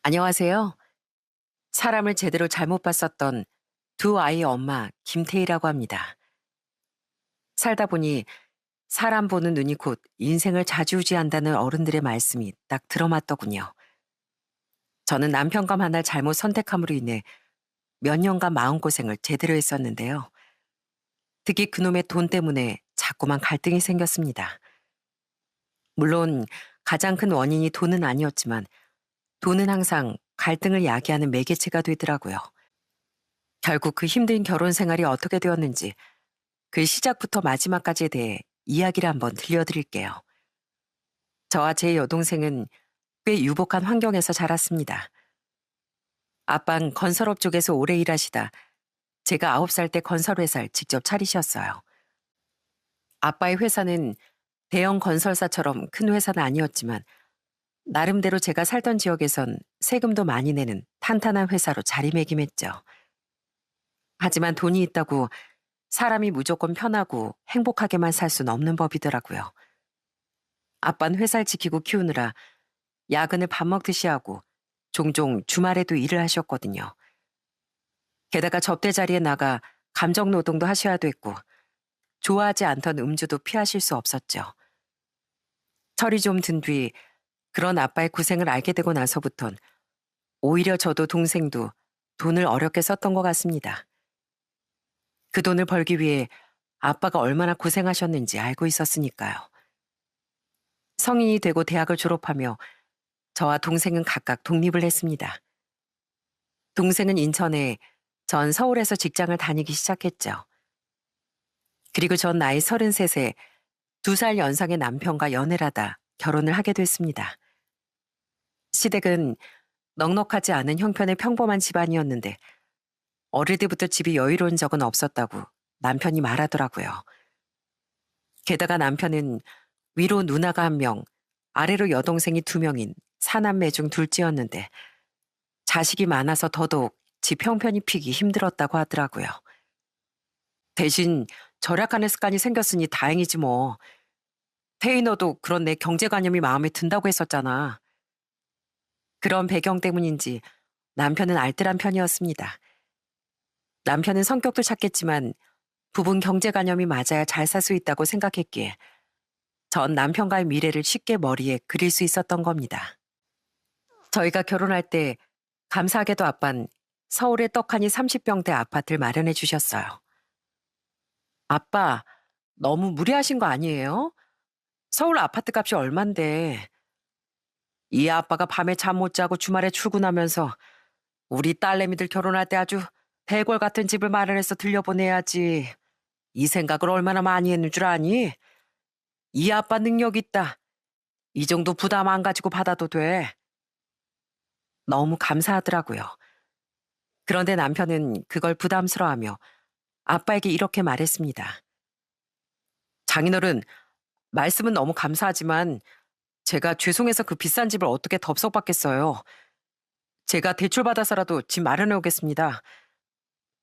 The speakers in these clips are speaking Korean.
안녕하세요. 사람을 제대로 잘못 봤었던 두 아이의 엄마 김태희라고 합니다. 살다 보니 사람 보는 눈이 곧 인생을 좌지우지한다는 어른들의 말씀이 딱 들어맞더군요. 저는 남편과 만날 잘못 선택함으로 인해 몇 년간 마음고생을 제대로 했었는데요. 특히 그놈의 돈 때문에 자꾸만 갈등이 생겼습니다. 물론 가장 큰 원인이 돈은 아니었지만 돈은 항상 갈등을 야기하는 매개체가 되더라고요. 결국 그 힘든 결혼 생활이 어떻게 되었는지 그 시작부터 마지막까지에 대해 이야기를 한번 들려드릴게요. 저와 제 여동생은 꽤 유복한 환경에서 자랐습니다. 아빠는 건설업 쪽에서 오래 일하시다 제가 9살 때 건설회사를 직접 차리셨어요. 아빠의 회사는 대형 건설사처럼 큰 회사는 아니었지만 나름대로 제가 살던 지역에선 세금도 많이 내는 탄탄한 회사로 자리매김했죠. 하지만 돈이 있다고 사람이 무조건 편하고 행복하게만 살 수는 없는 법이더라고요. 아빠는 회사를 지키고 키우느라 야근을 밥 먹듯이 하고 종종 주말에도 일을 하셨거든요. 게다가 접대 자리에 나가 감정 노동도 하셔야 됐고 좋아하지 않던 음주도 피하실 수 없었죠. 철이 좀 든 뒤 그런 아빠의 고생을 알게 되고 나서부턴 오히려 저도 동생도 돈을 어렵게 썼던 것 같습니다. 그 돈을 벌기 위해 아빠가 얼마나 고생하셨는지 알고 있었으니까요. 성인이 되고 대학을 졸업하며 저와 동생은 각각 독립을 했습니다. 동생은 인천에, 전 서울에서 직장을 다니기 시작했죠. 그리고 전 나이 33세 2살 연상의 남편과 연애를 하다 결혼을 하게 됐습니다. 시댁은 넉넉하지 않은 형편의 평범한 집안이었는데 어릴 때부터 집이 여유로운 적은 없었다고 남편이 말하더라고요. 게다가 남편은 위로 누나가 1명, 아래로 여동생이 2명인 사남매 중 둘째였는데 자식이 많아서 더더욱 집 형편이 피기 힘들었다고 하더라고요. 대신 절약하는 습관이 생겼으니 다행이지 뭐. 태희 너도 그런 내 경제관념이 마음에 든다고 했었잖아. 그런 배경 때문인지 남편은 알뜰한 편이었습니다. 남편은 성격도 착했지만 부분 경제관념이 맞아야 잘 살 수 있다고 생각했기에 전 남편과의 미래를 쉽게 머리에 그릴 수 있었던 겁니다. 저희가 결혼할 때 감사하게도 아빤 서울의 떡하니 30평대 아파트를 마련해 주셨어요. 아빠, 너무 무리하신 거 아니에요? 서울 아파트 값이 얼만데. 이 아빠가 밤에 잠 못 자고 주말에 출근하면서 우리 딸내미들 결혼할 때 아주 대궐 같은 집을 마련해서 들려보내야지. 이 생각을 얼마나 많이 했는 줄 아니? 이 아빠 능력 있다. 이 정도 부담 안 가지고 받아도 돼. 너무 감사하더라고요. 그런데 남편은 그걸 부담스러워하며 아빠에게 이렇게 말했습니다. 장인어른, 말씀은 너무 감사하지만 제가 죄송해서 그 비싼 집을 어떻게 덥석받겠어요. 제가 대출받아서라도 집 마련해 오겠습니다.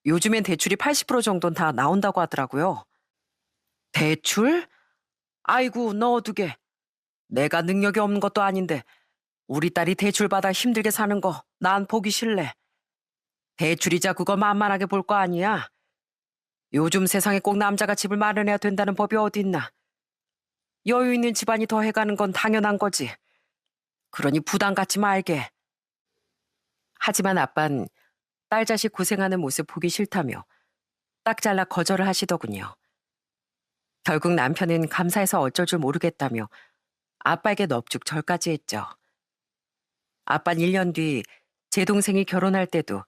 요즘엔 대출이 80% 정도는 다 나온다고 하더라고요. 대출? 아이고, 넣어두게. 내가 능력이 없는 것도 아닌데 우리 딸이 대출받아 힘들게 사는 거 난 보기 싫래. 대출이자 그거 만만하게 볼 거 아니야. 요즘 세상에 꼭 남자가 집을 마련해야 된다는 법이 어딨나. 여유 있는 집안이 더 해가는 건 당연한 거지. 그러니 부담 갖지 말게. 하지만 아빤 딸 자식 고생하는 모습 보기 싫다며 딱 잘라 거절을 하시더군요. 결국 남편은 감사해서 어쩔 줄 모르겠다며 아빠에게 넙죽 절까지 했죠. 아빠는 1년 뒤 제 동생이 결혼할 때도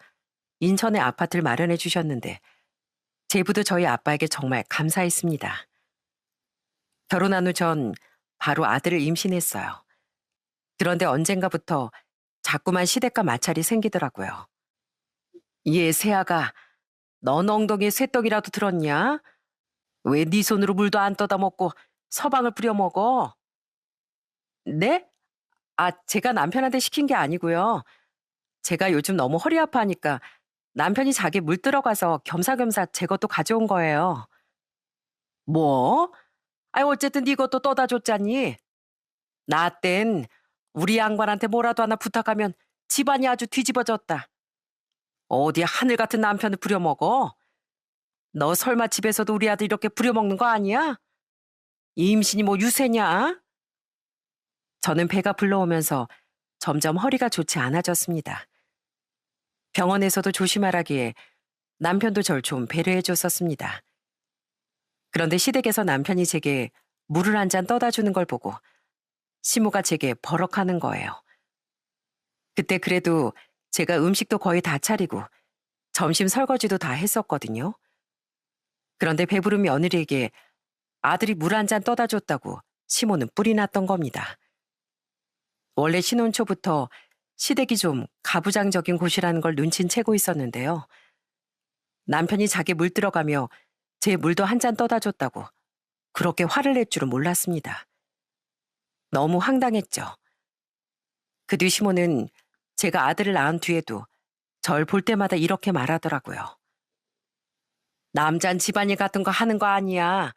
인천에 아파트를 마련해 주셨는데 제부도 저희 아빠에게 정말 감사했습니다. 결혼한 후 전 바로 아들을 임신했어요. 그런데 언젠가부터 자꾸만 시댁과 마찰이 생기더라고요. 얘 새아가 넌 엉덩이에 쇠떡이라도 들었냐? 왜 네 손으로 물도 안 떠다 먹고 서방을 부려 먹어? 네? 제가 남편한테 시킨 게 아니고요. 제가 요즘 너무 허리 아파하니까 남편이 자기 물 들어가서 겸사겸사 제 것도 가져온 거예요. 뭐? 어쨌든 네 것도 떠다 줬잖니. 나 땐 우리 양반한테 뭐라도 하나 부탁하면 집안이 아주 뒤집어졌다. 어디 하늘 같은 남편을 부려먹어? 너 설마 집에서도 우리 아들 이렇게 부려먹는 거 아니야? 임신이 뭐 유세냐? 저는 배가 불러오면서 점점 허리가 좋지 않아졌습니다. 병원에서도 조심하라기에 남편도 절 좀 배려해 줬었습니다. 그런데 시댁에서 남편이 제게 물을 한 잔 떠다 주는 걸 보고 시모가 제게 버럭하는 거예요. 그때 그래도 제가 음식도 거의 다 차리고 점심 설거지도 다 했었거든요. 그런데 배부른 며느리에게 아들이 물 한 잔 떠다 줬다고 시모는 뿔이 났던 겁니다. 원래 신혼 초부터 시댁이 좀 가부장적인 곳이라는 걸 눈치는 채고 있었는데요. 남편이 자기 물 들어가며 제 물도 한 잔 떠다 줬다고 그렇게 화를 낼 줄은 몰랐습니다. 너무 황당했죠. 그 뒤 시모는 제가 아들을 낳은 뒤에도 절 볼 때마다 이렇게 말하더라고요. 남잔 집안일 같은 거 하는 거 아니야.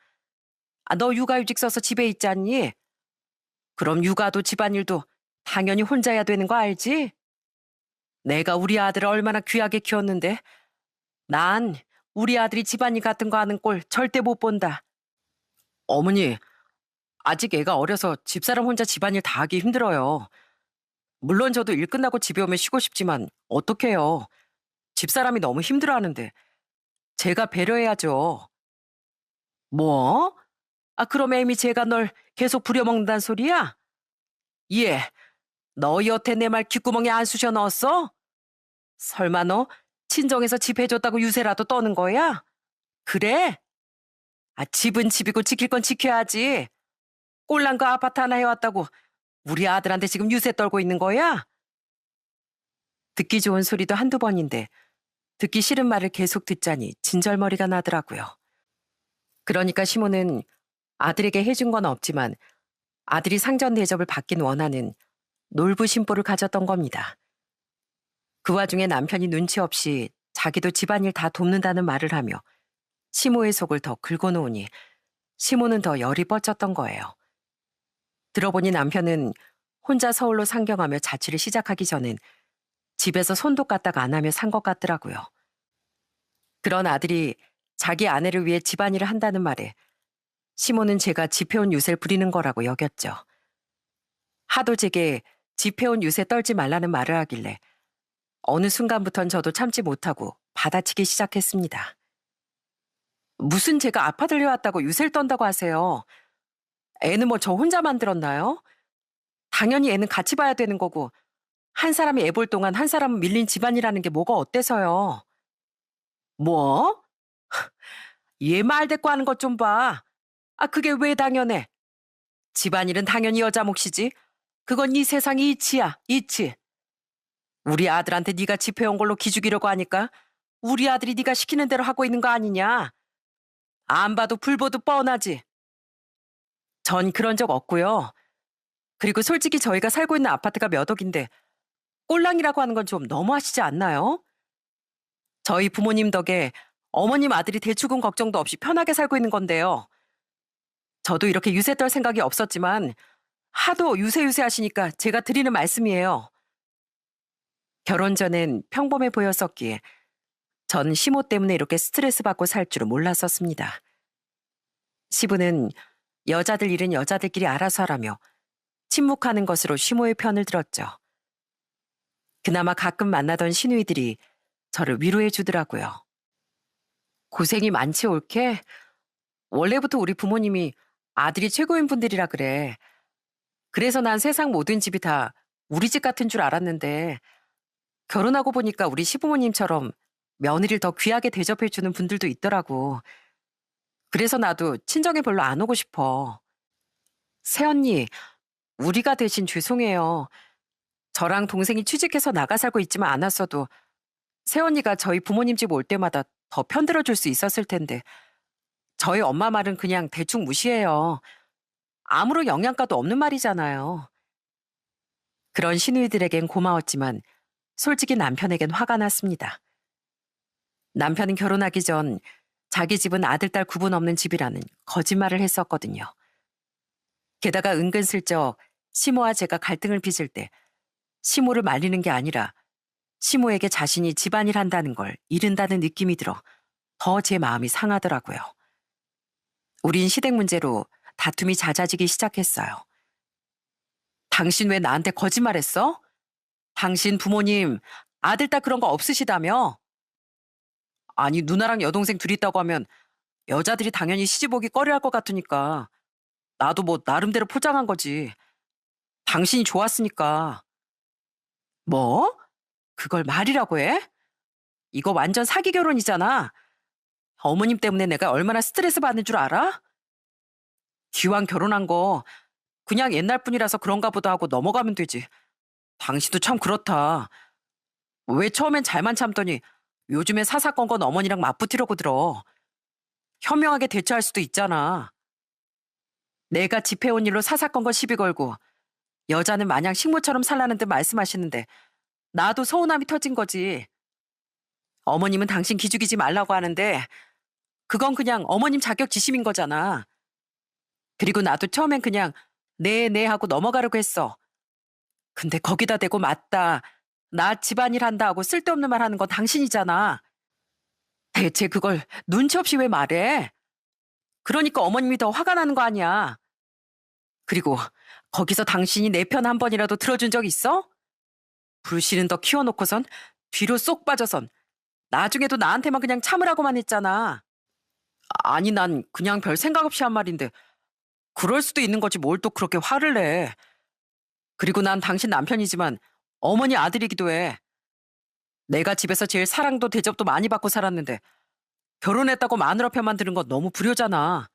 너 육아휴직 써서 집에 있지 않니? 그럼 육아도 집안일도 당연히 혼자 해야 되는 거 알지? 내가 우리 아들을 얼마나 귀하게 키웠는데 난 우리 아들이 집안일 같은 거 하는 꼴 절대 못 본다. 어머니, 아직 애가 어려서 집사람 혼자 집안일 다 하기 힘들어요. 물론 저도 일 끝나고 집에 오면 쉬고 싶지만 어떡해요. 집사람이 너무 힘들어하는데 제가 배려해야죠. 뭐? 그럼 애미 제가 널 계속 부려먹는다는 소리야? 예, 너 여태 내 말 귓구멍에 안 쑤셔 넣었어? 설마 너 친정에서 집 해줬다고 유세라도 떠는 거야? 그래? 집은 집이고 지킬 건 지켜야지. 꼴랑 그 아파트 하나 해왔다고 우리 아들한테 지금 유세 떨고 있는 거야? 듣기 좋은 소리도 한두 번인데 듣기 싫은 말을 계속 듣자니 진절머리가 나더라고요. 그러니까 시모는 아들에게 해준 건 없지만 아들이 상전 대접을 받긴 원하는 놀부심보를 가졌던 겁니다. 그 와중에 남편이 눈치 없이 자기도 집안일 다 돕는다는 말을 하며 시모의 속을 더 긁어놓으니 시모는 더 열이 뻗쳤던 거예요. 들어보니 남편은 혼자 서울로 상경하며 자취를 시작하기 전엔 집에서 손도 까딱 안 하며 산 것 같더라고요. 그런 아들이 자기 아내를 위해 집안일을 한다는 말에 시모는 제가 집해온 유세를 부리는 거라고 여겼죠. 하도 제게 집해온 유세 떨지 말라는 말을 하길래 어느 순간부턴 저도 참지 못하고 받아치기 시작했습니다. 무슨 제가 아파들 해왔다고 유세를 떤다고 하세요. 애는 뭐 저 혼자 만들었나요? 당연히 애는 같이 봐야 되는 거고 한 사람이 애 볼 동안 한 사람은 밀린 집안이라는 게 뭐가 어때서요? 뭐? 얘 말 대꾸 하는 것 좀 봐. 그게 왜 당연해? 집안일은 당연히 여자 몫이지. 그건 이 세상이 이치야, 이치. 우리 아들한테 네가 집해온 걸로 기죽이려고 하니까 우리 아들이 네가 시키는 대로 하고 있는 거 아니냐? 안 봐도 불 보도 뻔하지. 전 그런 적 없고요. 그리고 솔직히 저희가 살고 있는 아파트가 몇 억인데 꼴랑이라고 하는 건 좀 너무하시지 않나요? 저희 부모님 덕에 어머님 아들이 대출금 걱정도 없이 편하게 살고 있는 건데요. 저도 이렇게 유세 떨 생각이 없었지만 하도 유세 하시니까 제가 드리는 말씀이에요. 결혼 전엔 평범해 보였었기에 전 시모 때문에 이렇게 스트레스 받고 살 줄은 몰랐었습니다. 시부는 여자들 일은 여자들끼리 알아서 하라며 침묵하는 것으로 시모의 편을 들었죠. 그나마 가끔 만나던 시누이들이 저를 위로해 주더라고요. 고생이 많지 옳게? 원래부터 우리 부모님이 아들이 최고인 분들이라 그래. 그래서 난 세상 모든 집이 다 우리 집 같은 줄 알았는데 결혼하고 보니까 우리 시부모님처럼 며느리를 더 귀하게 대접해 주는 분들도 있더라고. 그래서 나도 친정에 별로 안 오고 싶어. 새언니, 우리가 대신 죄송해요. 저랑 동생이 취직해서 나가 살고 있지만 않았어도 새언니가 저희 부모님 집 올 때마다 더 편들어 줄 수 있었을 텐데 저희 엄마 말은 그냥 대충 무시해요. 아무런 영양가도 없는 말이잖아요. 그런 시누이들에겐 고마웠지만 솔직히 남편에겐 화가 났습니다. 남편은 결혼하기 전 자기 집은 아들, 딸 구분 없는 집이라는 거짓말을 했었거든요. 게다가 은근슬쩍 시모와 제가 갈등을 빚을 때 시모를 말리는 게 아니라 시모에게 자신이 집안일 한다는 걸 이른다는 느낌이 들어 더 제 마음이 상하더라고요. 우린 시댁 문제로 다툼이 잦아지기 시작했어요. 당신 왜 나한테 거짓말했어? 당신 부모님 아들, 딸 그런 거 없으시다며? 아니, 누나랑 여동생 둘이 있다고 하면 여자들이 당연히 시집 오기 꺼려할 것 같으니까 나도 뭐 나름대로 포장한 거지. 당신이 좋았으니까. 뭐? 그걸 말이라고 해? 이거 완전 사기 결혼이잖아. 어머님 때문에 내가 얼마나 스트레스 받는 줄 알아? 기왕 결혼한 거 그냥 옛날 분이라서 그런가 보다 하고 넘어가면 되지. 당신도 참 그렇다. 왜 처음엔 잘만 참더니 요즘에 사사건건 어머니랑 맞붙으려고 들어. 현명하게 대처할 수도 있잖아. 내가 집해온 일로 사사건건 시비 걸고 여자는 마냥 식모처럼 살라는 듯 말씀하시는데 나도 서운함이 터진 거지. 어머님은 당신 기죽이지 말라고 하는데 그건 그냥 어머님 자격지심인 거잖아. 그리고 나도 처음엔 그냥 네 하고 넘어가려고 했어. 근데 거기다 대고 맞다. 나 집안일 한다 하고 쓸데없는 말 하는 건 당신이잖아. 대체 그걸 눈치 없이 왜 말해? 그러니까 어머님이 더 화가 나는 거 아니야. 그리고 거기서 당신이 내 편 한 번이라도 들어준 적 있어? 불씨는 더 키워놓고선 뒤로 쏙 빠져선 나중에도 나한테만 그냥 참으라고만 했잖아. 아니, 난 그냥 별 생각 없이 한 말인데 그럴 수도 있는 거지 뭘 또 그렇게 화를 내. 그리고 난 당신 남편이지만 어머니 아들이기도 해. 내가 집에서 제일 사랑도 대접도 많이 받고 살았는데 결혼했다고 마누라 편만 들은 건 너무 불효잖아.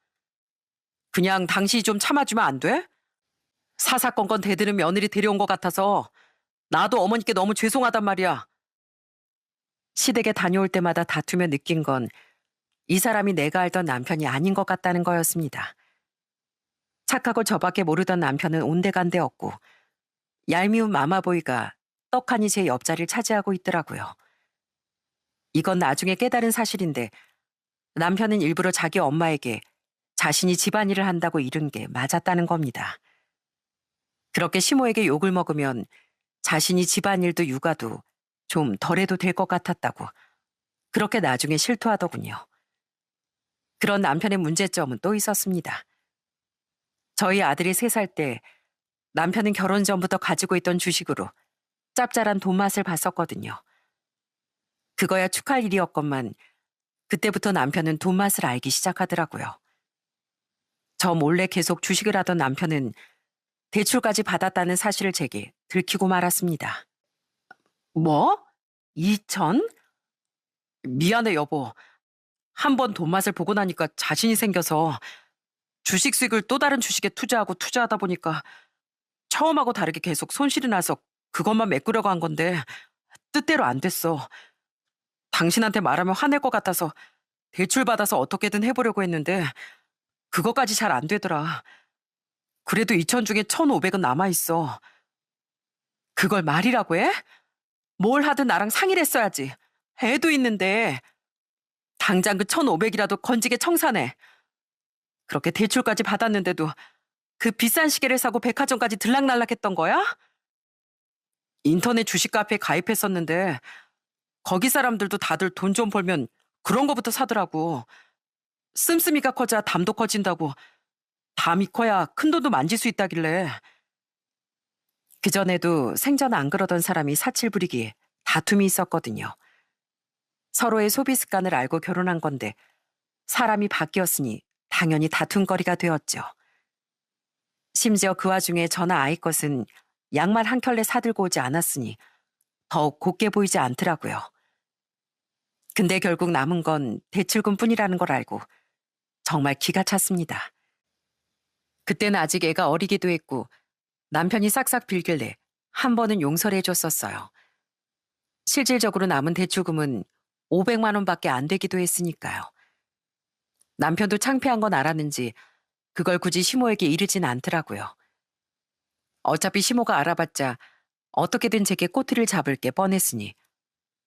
그냥 당신이 좀 참아주면 안 돼? 사사건건 대드는 며느리 데려온 것 같아서 나도 어머니께 너무 죄송하단 말이야. 시댁에 다녀올 때마다 다투며 느낀 건 이 사람이 내가 알던 남편이 아닌 것 같다는 거였습니다. 착하고 저밖에 모르던 남편은 온데간데 없고 얄미운 마마보이가 떡하니 제 옆자리를 차지하고 있더라고요. 이건 나중에 깨달은 사실인데 남편은 일부러 자기 엄마에게 자신이 집안일을 한다고 이른 게 맞았다는 겁니다. 그렇게 시모에게 욕을 먹으면 자신이 집안일도 육아도 좀 덜해도 될 것 같았다고 그렇게 나중에 실토하더군요. 그런 남편의 문제점은 또 있었습니다. 저희 아들이 3살 때 남편은 결혼 전부터 가지고 있던 주식으로 짭짤한 돈맛을 봤었거든요. 그거야 축하할 일이었건만 그때부터 남편은 돈맛을 알기 시작하더라고요. 저 몰래 계속 주식을 하던 남편은 대출까지 받았다는 사실을 제게 들키고 말았습니다. 뭐? 2천? 미안해 여보. 한 번 돈맛을 보고 나니까 자신이 생겨서 주식 수익을 또 다른 주식에 투자하고 투자하다 보니까 처음하고 다르게 계속 손실이 나서 그것만 메꾸려고 한 건데 뜻대로 안 됐어. 당신한테 말하면 화낼 것 같아서 대출 받아서 어떻게든 해보려고 했는데 그거까지 잘 안 되더라. 그래도 2천 중에 1,500은 남아있어. 그걸 말이라고 해? 뭘 하든 나랑 상의를 했어야지. 애도 있는데 당장 그 1,500이라도 건지게 청산해. 그렇게 대출까지 받았는데도 그 비싼 시계를 사고 백화점까지 들락날락했던 거야? 인터넷 주식 카페에 가입했었는데 거기 사람들도 다들 돈 좀 벌면 그런 거부터 사더라고. 씀씀이가 커져야 담도 커진다고. 담이 커야 큰 돈도 만질 수 있다길래. 그전에도 생전 안 그러던 사람이 사칠 부리기에 다툼이 있었거든요. 서로의 소비 습관을 알고 결혼한 건데 사람이 바뀌었으니 당연히 다툼거리가 되었죠. 심지어 그 와중에 저나 아이 것은 양말 한 켤레 사들고 오지 않았으니 더욱 곱게 보이지 않더라고요. 근데 결국 남은 건 대출금뿐이라는 걸 알고 정말 기가 찼습니다. 그때는 아직 애가 어리기도 했고 남편이 싹싹 빌길래 한 번은 용서를 해줬었어요. 실질적으로 남은 대출금은 500만 원밖에 안 되기도 했으니까요. 남편도 창피한 건 알았는지 그걸 굳이 시모에게 이르진 않더라고요. 어차피 시모가 알아봤자 어떻게든 제게 꼬투리를 잡을 게 뻔했으니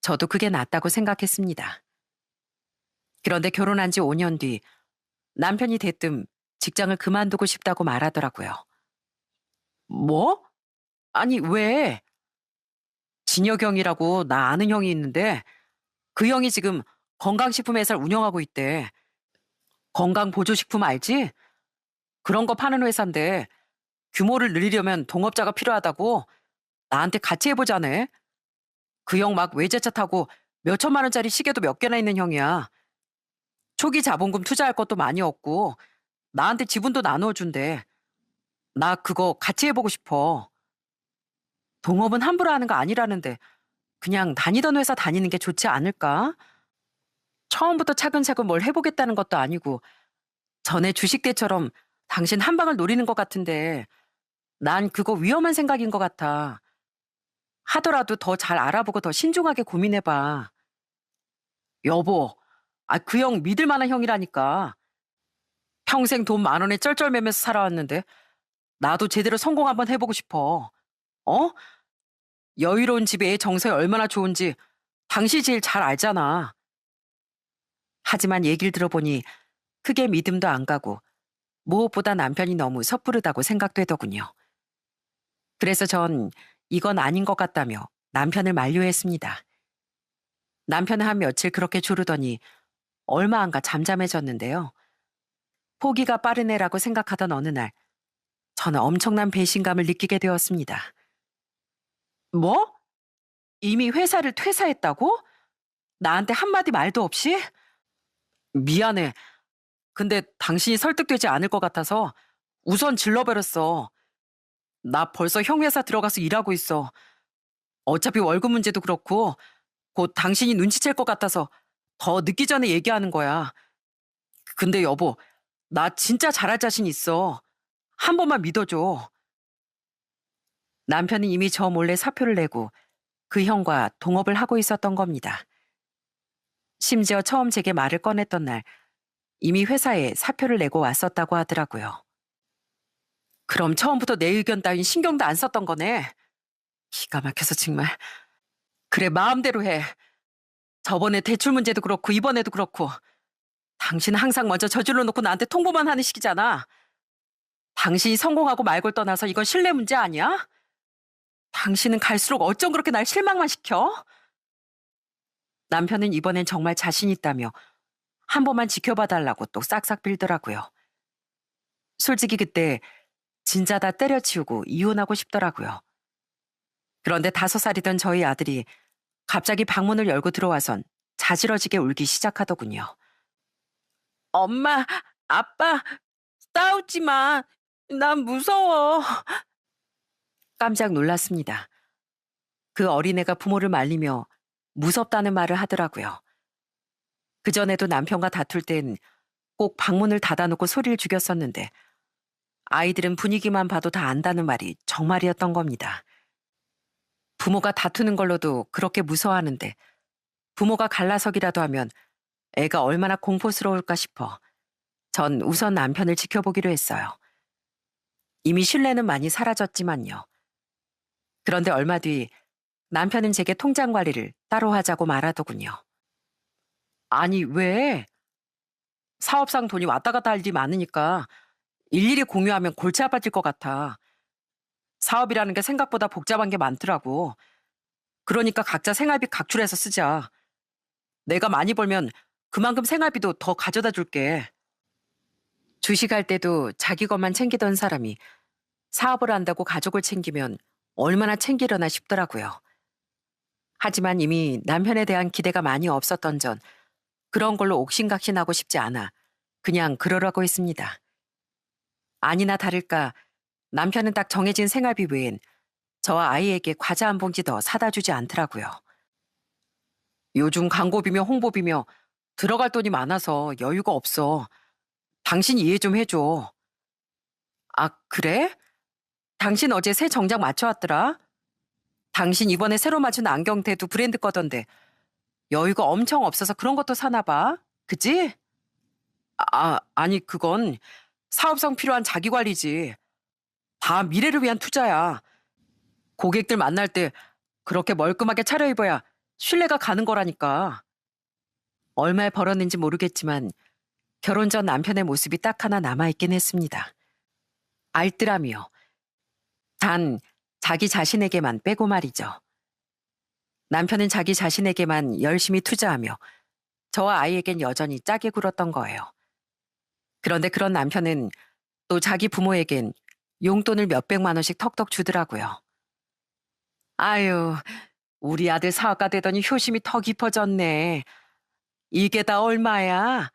저도 그게 낫다고 생각했습니다. 그런데 결혼한 지 5년 뒤 남편이 대뜸 직장을 그만두고 싶다고 말하더라고요. 뭐? 아니, 왜? 진혁형이라고 나 아는 형이 있는데 그 형이 지금 건강식품 회사를 운영하고 있대. 건강보조식품 알지? 그런 거 파는 회사인데 규모를 늘리려면 동업자가 필요하다고 나한테 같이 해보자네. 그 형 막 외제차 타고 몇 천만 원짜리 시계도 몇 개나 있는 형이야. 초기 자본금 투자할 것도 많이 없고 나한테 지분도 나누어 준대. 나 그거 같이 해보고 싶어. 동업은 함부로 하는 거 아니라는데 그냥 다니던 회사 다니는 게 좋지 않을까? 처음부터 차근차근 뭘 해보겠다는 것도 아니고 전에 주식 때처럼 당신 한 방을 노리는 것 같은데 난 그거 위험한 생각인 것 같아. 하더라도 더 잘 알아보고 더 신중하게 고민해봐. 여보, 그 형 믿을 만한 형이라니까. 평생 돈 만 원에 쩔쩔매면서 살아왔는데 나도 제대로 성공 한번 해보고 싶어. 어? 여유로운 집에 애 정서에 얼마나 좋은지 당신이 제일 잘 알잖아. 하지만 얘기를 들어보니 크게 믿음도 안 가고 무엇보다 남편이 너무 섣부르다고 생각되더군요. 그래서 전 이건 아닌 것 같다며 남편을 만류했습니다. 남편은 한 며칠 그렇게 조르더니 얼마 안 가 잠잠해졌는데요. 포기가 빠른 애라고 생각하던 어느 날 저는 엄청난 배신감을 느끼게 되었습니다. 뭐? 이미 회사를 퇴사했다고? 나한테 한마디 말도 없이? 미안해. 근데 당신이 설득되지 않을 것 같아서 우선 질러버렸어. 나 벌써 형 회사 들어가서 일하고 있어. 어차피 월급 문제도 그렇고 곧 당신이 눈치챌 것 같아서 더 늦기 전에 얘기하는 거야. 근데 여보, 나 진짜 잘할 자신 있어. 한 번만 믿어줘. 남편은 이미 저 몰래 사표를 내고 그 형과 동업을 하고 있었던 겁니다. 심지어 처음 제게 말을 꺼냈던 날 이미 회사에 사표를 내고 왔었다고 하더라고요. 그럼 처음부터 내 의견 따윈 신경도 안 썼던 거네. 기가 막혀서 정말. 그래, 마음대로 해. 저번에 대출 문제도 그렇고 이번에도 그렇고 당신은 항상 먼저 저질러 놓고 나한테 통보만 하는 식이잖아. 당신이 성공하고 말고를 떠나서 이건 신뢰 문제 아니야? 당신은 갈수록 어쩜 그렇게 날 실망만 시켜? 남편은 이번엔 정말 자신 있다며 한 번만 지켜봐 달라고 또 싹싹 빌더라고요. 솔직히 그때 진짜 다 때려치우고 이혼하고 싶더라고요. 그런데 5살이던 저희 아들이 갑자기 방문을 열고 들어와선 자지러지게 울기 시작하더군요. 엄마, 아빠, 싸우지 마. 난 무서워. 깜짝 놀랐습니다. 그 어린애가 부모를 말리며 무섭다는 말을 하더라고요. 그전에도 남편과 다툴 땐 꼭 방문을 닫아놓고 소리를 죽였었는데 아이들은 분위기만 봐도 다 안다는 말이 정말이었던 겁니다. 부모가 다투는 걸로도 그렇게 무서워하는데 부모가 갈라서기라도 하면 애가 얼마나 공포스러울까 싶어 전 우선 남편을 지켜보기로 했어요. 이미 신뢰는 많이 사라졌지만요. 그런데 얼마 뒤 남편은 제게 통장 관리를 따로 하자고 말하더군요. 아니, 왜? 사업상 돈이 왔다 갔다 할 일이 많으니까 일일이 공유하면 골치 아파질 것 같아. 사업이라는 게 생각보다 복잡한 게 많더라고. 그러니까 각자 생활비 각출해서 쓰자. 내가 많이 벌면 그만큼 생활비도 더 가져다 줄게. 주식할 때도 자기 것만 챙기던 사람이 사업을 한다고 가족을 챙기면 얼마나 챙기려나 싶더라고요. 하지만 이미 남편에 대한 기대가 많이 없었던 전 그런 걸로 옥신각신하고 싶지 않아 그냥 그러라고 했습니다. 아니나 다를까 남편은 딱 정해진 생활비 외엔 저와 아이에게 과자 한 봉지 더 사다 주지 않더라고요. 요즘 광고비며 홍보비며 들어갈 돈이 많아서 여유가 없어. 당신 이해 좀 해줘. 아, 그래? 당신 어제 새 정장 맞춰왔더라? 당신 이번에 새로 맞춘 안경테도 브랜드 거던데 여유가 엄청 없어서 그런 것도 사나 봐. 그치? 아니 그건 사업상 필요한 자기관리지. 다 미래를 위한 투자야. 고객들 만날 때 그렇게 멀끔하게 차려입어야 신뢰가 가는 거라니까. 얼마에 벌었는지 모르겠지만 결혼 전 남편의 모습이 딱 하나 남아있긴 했습니다. 알뜰함이요. 단 자기 자신에게만 빼고 말이죠. 남편은 자기 자신에게만 열심히 투자하며 저와 아이에겐 여전히 짜게 굴었던 거예요. 그런데 그런 남편은 또 자기 부모에겐 용돈을 몇백만 원씩 턱턱 주더라고요. 아유, 우리 아들 사업가 되더니 효심이 더 깊어졌네. 이게 다 얼마야?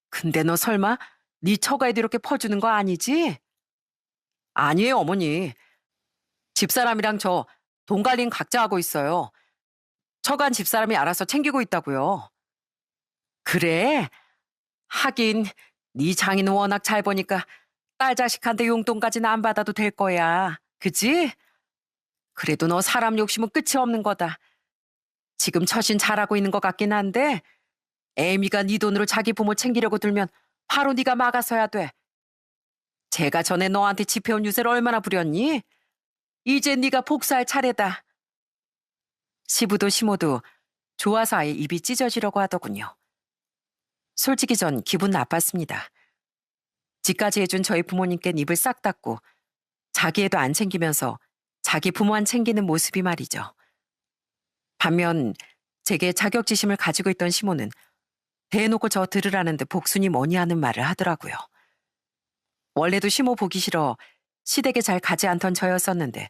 근데 너 설마 네 처가에도 이렇게 퍼주는 거 아니지? 아니에요, 어머니. 집사람이랑 저 돈 관리는 각자 하고 있어요. 처간 집사람이 알아서 챙기고 있다고요. 그래? 하긴 네 장인은 워낙 잘 보니까 딸 자식한테 용돈까지는 안 받아도 될 거야. 그치? 그래도 너 사람 욕심은 끝이 없는 거다. 지금 처신 잘하고 있는 것 같긴 한데 애미가 네 돈으로 자기 부모 챙기려고 들면 바로 네가 막아서야 돼. 제가 전에 너한테 집해온 유세를 얼마나 부렸니? 이제 네가 복수할 차례다. 시부도 시모도 좋아서 아예 입이 찢어지려고 하더군요. 솔직히 전 기분 나빴습니다. 집까지 해준 저희 부모님께 입을 싹 닫고 자기 애도 안 챙기면서 자기 부모만 챙기는 모습이 말이죠. 반면 제게 자격지심을 가지고 있던 시모는 대놓고 저 들으라는데 복순이 뭐니 하는 말을 하더라고요. 원래도 시모 보기 싫어 시댁에 잘 가지 않던 저였었는데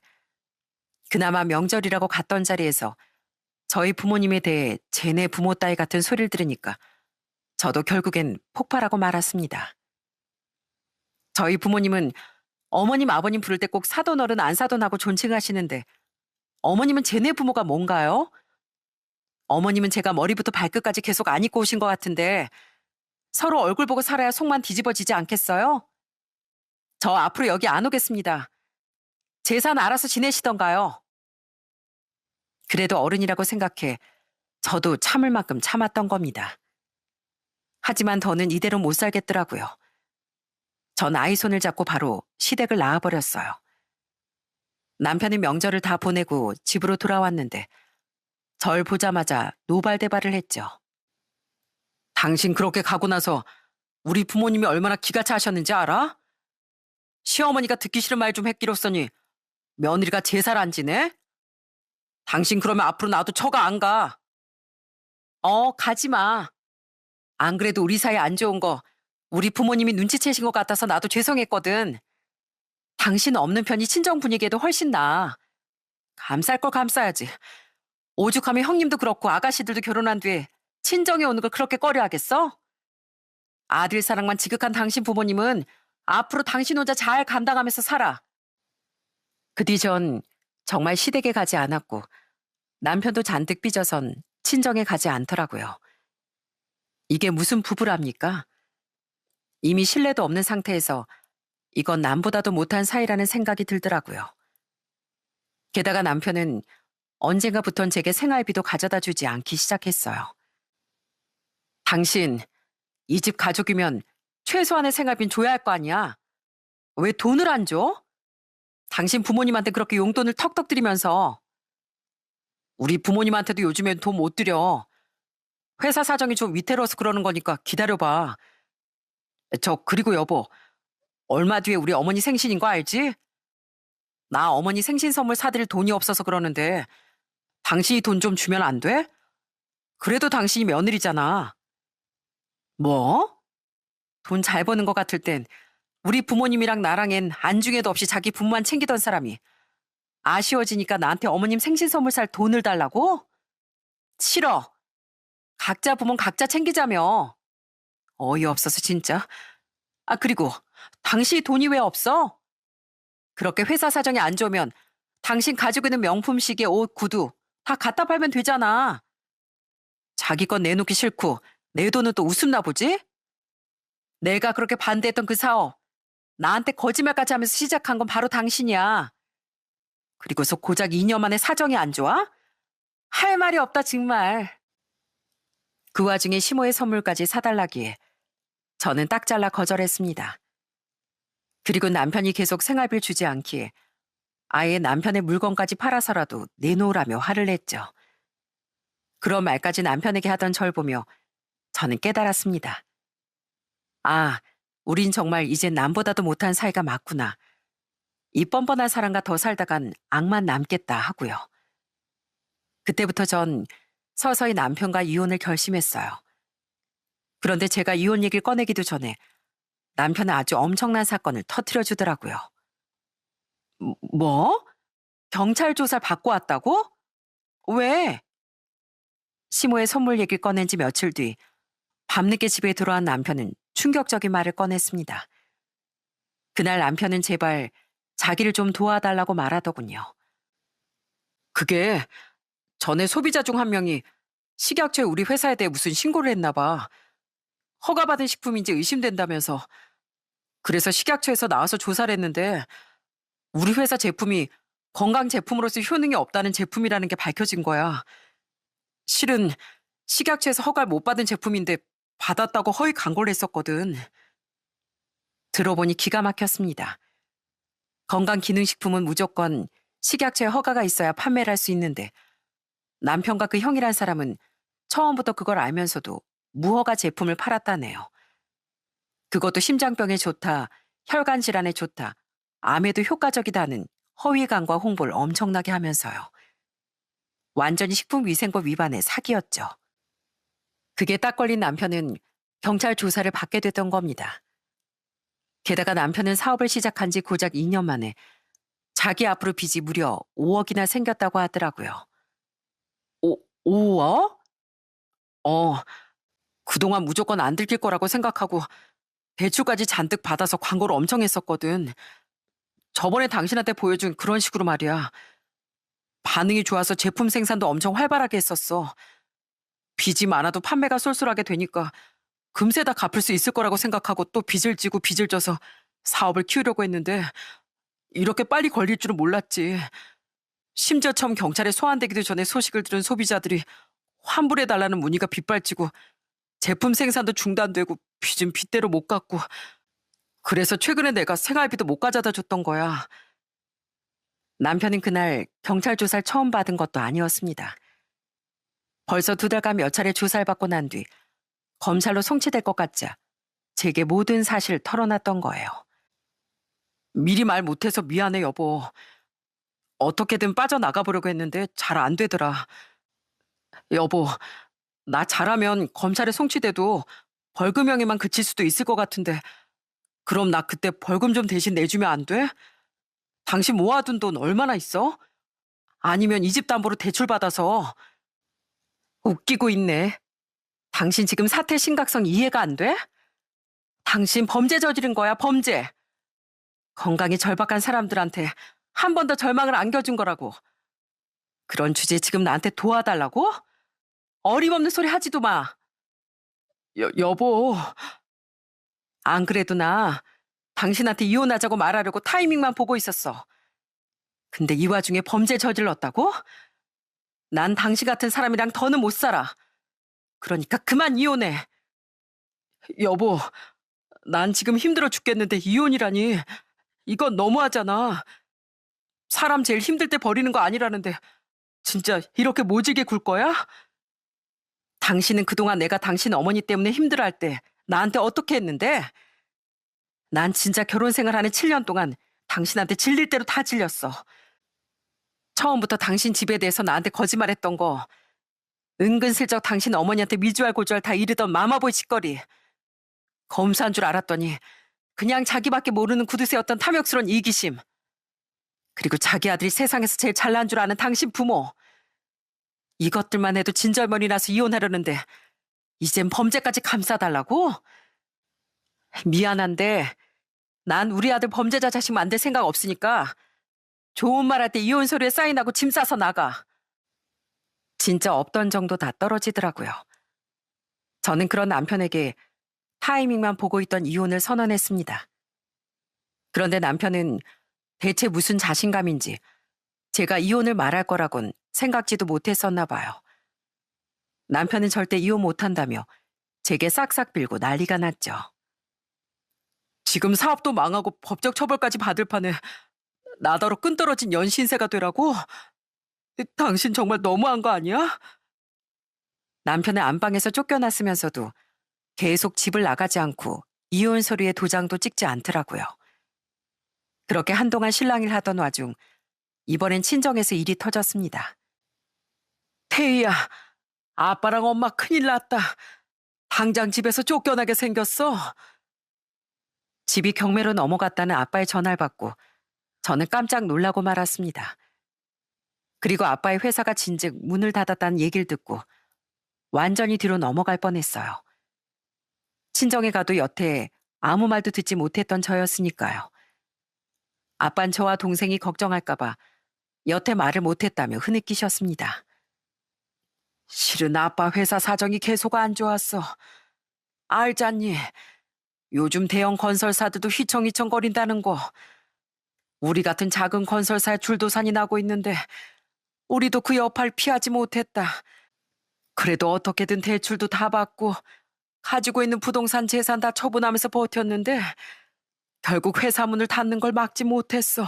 그나마 명절이라고 갔던 자리에서 저희 부모님에 대해 쟤네 부모 따위 같은 소리를 들으니까 저도 결국엔 폭발하고 말았습니다. 저희 부모님은 어머님 아버님 부를 때 꼭 사돈 어른 안 사돈 하고 존칭하시는데 어머님은 쟤네 부모가 뭔가요? 어머님은 제가 머리부터 발끝까지 계속 안 입고 오신 것 같은데 서로 얼굴 보고 살아야 속만 뒤집어지지 않겠어요? 저 앞으로 여기 안 오겠습니다. 재산 알아서 지내시던가요. 그래도 어른이라고 생각해 저도 참을 만큼 참았던 겁니다. 하지만 더는 이대로 못 살겠더라고요. 전 아이 손을 잡고 바로 시댁을 나와버렸어요. 남편이 명절을 다 보내고 집으로 돌아왔는데 절 보자마자 노발대발을 했죠. 당신 그렇게 가고 나서 우리 부모님이 얼마나 기가 차셨는지 알아? 시어머니가 듣기 싫은 말 좀 했기로써니 며느리가 제사를 안 지내? 당신 그러면 앞으로 나도 처가 안 가. 가지 마. 안 그래도 우리 사이 안 좋은 거 우리 부모님이 눈치채신 것 같아서 나도 죄송했거든. 당신 없는 편이 친정 분위기에도 훨씬 나아. 감쌀 걸 감싸야지. 오죽하면 형님도 그렇고 아가씨들도 결혼한 뒤에 친정에 오는 걸 그렇게 꺼려 하겠어? 아들 사랑만 지극한 당신 부모님은 앞으로 당신 혼자 잘 감당하면서 살아. 그 뒤 전 정말 시댁에 가지 않았고 남편도 잔뜩 삐져선 친정에 가지 않더라고요. 이게 무슨 부부랍니까? 이미 신뢰도 없는 상태에서 이건 남보다도 못한 사이라는 생각이 들더라고요. 게다가 남편은 언젠가부턴 제게 생활비도 가져다 주지 않기 시작했어요. 당신, 이 집 가족이면 최소한의 생활비는 줘야 할 거 아니야? 왜 돈을 안 줘? 당신 부모님한테 그렇게 용돈을 턱턱 드리면서. 우리 부모님한테도 요즘엔 돈 못 드려. 회사 사정이 좀 위태로워서 그러는 거니까 기다려봐. 그리고 여보, 얼마 뒤에 우리 어머니 생신인 거 알지? 나 어머니 생신 선물 사드릴 돈이 없어서 그러는데 당신이 돈 좀 주면 안 돼? 그래도 당신이 며느리잖아. 뭐? 돈 잘 버는 것 같을 땐 우리 부모님이랑 나랑엔 안중에도 없이 자기 부모만 챙기던 사람이 아쉬워지니까 나한테 어머님 생신 선물 살 돈을 달라고? 싫어. 각자 부모는 각자 챙기자며. 어이없어서 진짜. 그리고 당신이 돈이 왜 없어? 그렇게 회사 사정이 안 좋으면 당신 가지고 있는 명품 시계, 옷, 구두 다 갖다 팔면 되잖아. 자기 건 내놓기 싫고 내 돈은 또 우습나 보지? 내가 그렇게 반대했던 그 사업 나한테 거짓말까지 하면서 시작한 건 바로 당신이야. 그리고서 고작 2년 만에 사정이 안 좋아? 할 말이 없다 정말. 그 와중에 시모의 선물까지 사달라기에 저는 딱 잘라 거절했습니다. 그리고 남편이 계속 생활비를 주지 않기에 아예 남편의 물건까지 팔아서라도 내놓으라며 화를 냈죠. 그런 말까지 남편에게 하던 절 보며 저는 깨달았습니다. 우린 정말 이제 남보다도 못한 사이가 맞구나. 이 뻔뻔한 사람과 더 살다간 악만 남겠다 하고요. 그때부터 전 서서히 남편과 이혼을 결심했어요. 그런데 제가 이혼 얘기를 꺼내기도 전에 남편은 아주 엄청난 사건을 터뜨려 주더라고요. 뭐? 경찰 조사를 받고 왔다고? 왜? 시모의 선물 얘기를 꺼낸 지 며칠 뒤 밤늦게 집에 들어온 남편은 충격적인 말을 꺼냈습니다. 그날 남편은 제발 자기를 좀 도와달라고 말하더군요. 그게 전에 소비자 중 한 명이 식약처에 우리 회사에 대해 무슨 신고를 했나 봐. 허가받은 식품인지 의심된다면서. 그래서 식약처에서 나와서 조사를 했는데 우리 회사 제품이 건강 제품으로서 효능이 없다는 제품이라는 게 밝혀진 거야. 실은 식약처에서 허가를 못 받은 제품인데 받았다고 허위 광고를 했었거든. 들어보니 기가 막혔습니다. 건강기능식품은 무조건 식약처에 허가가 있어야 판매를 할 수 있는데 남편과 그 형이란 사람은 처음부터 그걸 알면서도 무허가 제품을 팔았다네요. 그것도 심장병에 좋다, 혈관 질환에 좋다, 암에도 효과적이다는 허위 광고와 홍보를 엄청나게 하면서요. 완전히 식품위생법 위반의 사기였죠. 그게 딱 걸린 남편은 경찰 조사를 받게 됐던 겁니다. 게다가 남편은 사업을 시작한 지 고작 2년 만에 자기 앞으로 빚이 무려 5억이나 생겼다고 하더라고요. 5억? 어, 그동안 무조건 안 들킬 거라고 생각하고 대출까지 잔뜩 받아서 광고를 엄청 했었거든. 저번에 당신한테 보여준 그런 식으로 말이야. 반응이 좋아서 제품 생산도 엄청 활발하게 했었어. 빚이 많아도 판매가 쏠쏠하게 되니까 금세 다 갚을 수 있을 거라고 생각하고 또 빚을 지고 빚을 져서 사업을 키우려고 했는데 이렇게 빨리 걸릴 줄은 몰랐지. 심지어 처음 경찰에 소환되기도 전에 소식을 들은 소비자들이 환불해달라는 문의가 빗발치고 제품 생산도 중단되고 빚은 빚대로 못 갚고 그래서 최근에 내가 생활비도 못 가져다 줬던 거야. 남편은 그날 경찰 조사를 처음 받은 것도 아니었습니다. 벌써 2달간 몇 차례 조사를 받고 난 뒤 검찰로 송치될 것 같자 제게 모든 사실을 털어놨던 거예요. 미리 말 못해서 미안해 여보. 어떻게든 빠져나가보려고 했는데 잘 안 되더라. 여보, 나 잘하면 검찰에 송치돼도 벌금형에만 그칠 수도 있을 것 같은데 그럼 나 그때 벌금 좀 대신 내주면 안 돼? 당신 모아둔 돈 얼마나 있어? 아니면 이 집 담보로 대출 받아서. 웃기고 있네. 당신 지금 사태 심각성 이해가 안 돼? 당신 범죄 저지른 거야, 범죄. 건강이 절박한 사람들한테 한 번 더 절망을 안겨준 거라고. 그런 주제에 지금 나한테 도와달라고? 어림없는 소리 하지도 마. 여보. 안 그래도 나 당신한테 이혼하자고 말하려고 타이밍만 보고 있었어. 근데 이 와중에 범죄 저질렀다고? 난 당신 같은 사람이랑 더는 못 살아. 그러니까 그만 이혼해. 여보, 난 지금 힘들어 죽겠는데 이혼이라니. 이건 너무하잖아. 사람 제일 힘들 때 버리는 거 아니라는데 진짜 이렇게 모질게 굴 거야? 당신은 그동안 내가 당신 어머니 때문에 힘들어할 때 나한테 어떻게 했는데? 난 진짜 결혼 생활하는 7년 동안 당신한테 질릴 대로 다 질렸어. 처음부터 당신 집에 대해서 나한테 거짓말했던 거, 은근슬쩍 당신 어머니한테 미주알 고주알 다 이르던 마마보이 짓거리. 검사한 줄 알았더니 그냥 자기밖에 모르는 구두쇠였던 탐욕스러운 이기심. 그리고 자기 아들이 세상에서 제일 잘난 줄 아는 당신 부모. 이것들만 해도 진절머리 나서 이혼하려는데 이젠 범죄까지 감싸달라고? 미안한데 난 우리 아들 범죄자 자식 만들 생각 없으니까 좋은 말 할 때 이혼 서류에 사인하고 짐 싸서 나가. 진짜 없던 정도 다 떨어지더라고요. 저는 그런 남편에게 타이밍만 보고 있던 이혼을 선언했습니다. 그런데 남편은 대체 무슨 자신감인지 제가 이혼을 말할 거라곤 생각지도 못했었나 봐요. 남편은 절대 이혼 못한다며 제게 싹싹 빌고 난리가 났죠. 지금 사업도 망하고 법적 처벌까지 받을 판에 나더러 끈떨어진 연신세가 되라고? 당신 정말 너무한 거 아니야? 남편은 안방에서 쫓겨났으면서도 계속 집을 나가지 않고 이혼 서류에 도장도 찍지 않더라고요. 그렇게 한동안 실랑이를 하던 와중 이번엔 친정에서 일이 터졌습니다. 태희야, 아빠랑 엄마 큰일 났다. 당장 집에서 쫓겨나게 생겼어. 집이 경매로 넘어갔다는 아빠의 전화를 받고 저는 깜짝 놀라고 말았습니다. 그리고 아빠의 회사가 진즉 문을 닫았다는 얘기를 듣고 완전히 뒤로 넘어갈 뻔했어요. 친정에 가도 여태 아무 말도 듣지 못했던 저였으니까요. 아빤 저와 동생이 걱정할까봐 여태 말을 못했다며 흐느끼셨습니다. 실은 아빠 회사 사정이 계속 안 좋았어. 알잖니. 요즘 대형 건설사들도 휘청휘청거린다는 거. 우리 같은 작은 건설사에 줄도산이 나고 있는데 우리도 그 여파를 피하지 못했다. 그래도 어떻게든 대출도 다 받고 가지고 있는 부동산 재산 다 처분하면서 버텼는데 결국 회사 문을 닫는 걸 막지 못했어.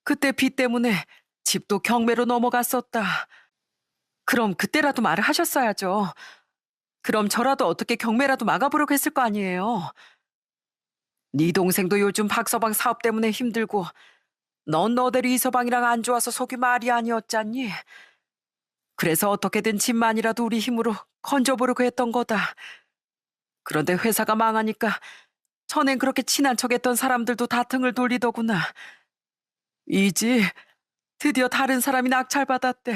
그때 빚 때문에 집도 경매로 넘어갔었다. 그럼 그때라도 말을 하셨어야죠. 그럼 저라도 어떻게 경매라도 막아보려고 했을 거 아니에요. 네 동생도 요즘 박서방 사업 때문에 힘들고 넌 너대로 이서방이랑 안 좋아서 속이 말이 아니었잖니. 그래서 어떻게든 집만이라도 우리 힘으로 건져보려고 했던 거다. 그런데 회사가 망하니까 전엔 그렇게 친한 척했던 사람들도 다 등을 돌리더구나. 이지 드디어 다른 사람이 낙찰받았대.